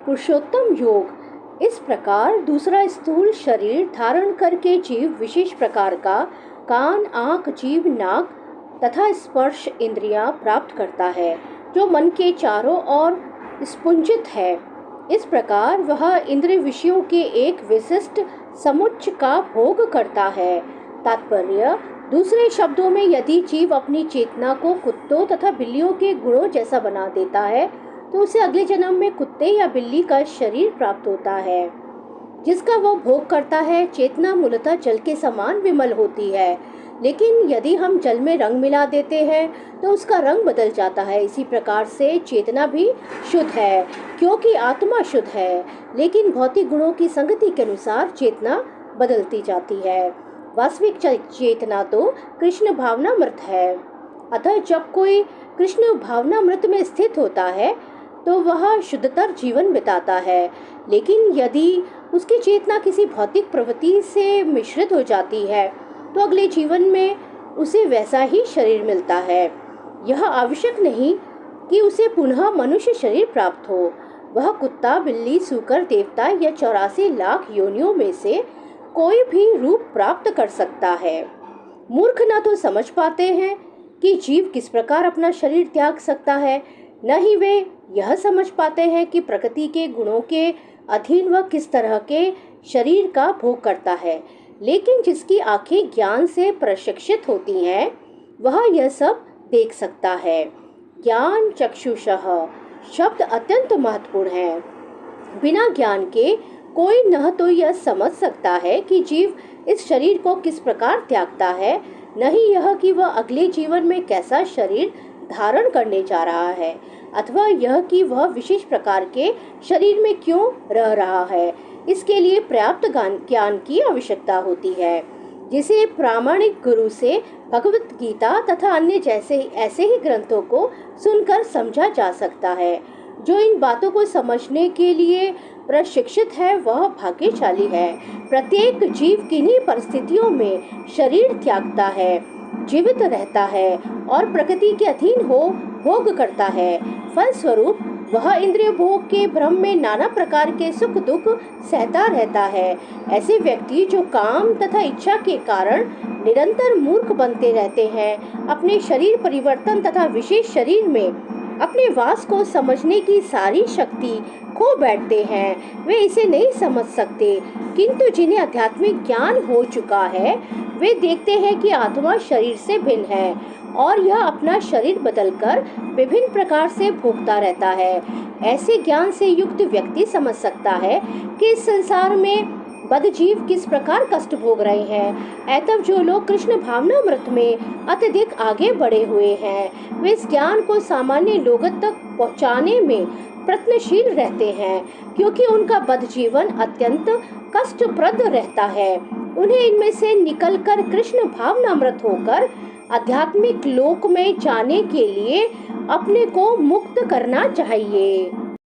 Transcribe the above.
पुरुषोत्तम योग। इस प्रकार दूसरा स्थूल शरीर धारण करके जीव विशेष प्रकार का कान, आँख, जीभ, नाक तथा स्पर्श इंद्रियां प्राप्त करता है, जो मन के चारों ओर स्पुंजित है। इस प्रकार वह इंद्रिय विषयों के एक विशिष्ट समुच्चय का भोग करता है। तात्पर्य: दूसरे शब्दों में, यदि जीव अपनी चेतना को कुत्तों तथा बिल्लियों के गुणों जैसा बना देता है तो उसे अगले जन्म में कुत्ते या बिल्ली का शरीर प्राप्त होता है, जिसका वह भोग करता है। चेतना मूलतः जल के समान विमल होती है, लेकिन यदि हम जल में रंग मिला देते हैं तो उसका रंग बदल जाता है। इसी प्रकार से चेतना भी शुद्ध है, क्योंकि आत्मा शुद्ध है, लेकिन भौतिक गुणों की संगति के अनुसार चेतना बदलती जाती है। वास्तविक चेतना तो कृष्ण भावनामृत है। अतः जब कोई कृष्ण भावनामृत में स्थित होता है तो वह शुद्धतर जीवन बिताता है, लेकिन यदि उसकी चेतना किसी भौतिक प्रवृत्ति से मिश्रित हो जाती है तो अगले जीवन में उसे वैसा ही शरीर मिलता है। यह आवश्यक नहीं कि उसे पुनः मनुष्य शरीर प्राप्त हो। वह कुत्ता, बिल्ली, सूकर, देवता या 84 लाख योनियों में से कोई भी रूप प्राप्त कर सकता है। मूर्ख न तो समझ पाते हैं कि जीव किस प्रकार अपना शरीर त्याग सकता है, न ही वे यह समझ पाते हैं कि प्रकृति के गुणों के अधीन वह किस तरह के शरीर का भोग करता है। लेकिन जिसकी आंखें ज्ञान से प्रशिक्षित होती हैं, वह यह सब देख सकता है। ज्ञान चक्षुषः शब्द अत्यंत महत्वपूर्ण है। बिना ज्ञान के कोई न तो यह समझ सकता है कि जीव इस शरीर को किस प्रकार त्यागता है, न ही यह कि वह अगले जीवन में कैसा शरीर धारण करने जा रहा है, अथवा यह कि वह विशेष प्रकार के शरीर में क्यों रह रहा है। इसके लिए पर्याप्त ज्ञान की आवश्यकता होती है, जिसे प्रामाणिक गुरु से भगवत गीता तथा अन्य जैसे ऐसे ही ग्रंथों को सुनकर समझा जा सकता है। जो इन बातों को समझने के लिए प्रशिक्षित है वह भाग्यशाली है। प्रत्येक जीव किन्हीं परिस्थितियों में शरीर त्यागता है, जीवित रहता है और प्रकृति के अधीन हो भोग करता है। फलस्वरूप वह इंद्रिय भोग के भ्रम में नाना प्रकार के सुख दुख सहता रहता है। ऐसे व्यक्ति जो काम तथा इच्छा के कारण निरंतर मूर्ख बनते रहते हैं, अपने शरीर परिवर्तन तथा विशेष शरीर में अपने वास को समझने की सारी शक्ति खो बैठते हैं, वे इसे नहीं समझ सकते। किंतु जिन्हें आध्यात्मिक ज्ञान हो चुका है, वे देखते हैं कि आत्मा शरीर से भिन्न है और यह अपना शरीर बदलकर विभिन्न प्रकार से भोगता रहता है। ऐसे ज्ञान से युक्त व्यक्ति समझ सकता है कि इस संसार में बद्धजीव किस प्रकार कष्ट भोग रहे हैं। ऐतव जो लोग कृष्ण भावनामृत में अत्यधिक आगे बढ़े हुए हैं, वे इस ज्ञान को सामान्य लोगों तक पहुंचाने में प्रयत्नशील रहते हैं, क्योंकि उनका बद्धजीवन अत्यंत कष्टप्रद रहता है। उन्हें इनमें से निकलकर कृष्ण भावनामृत होकर आध्यात्मिक लोक में जाने के लिए अपने को मुक्त करना चाहिए।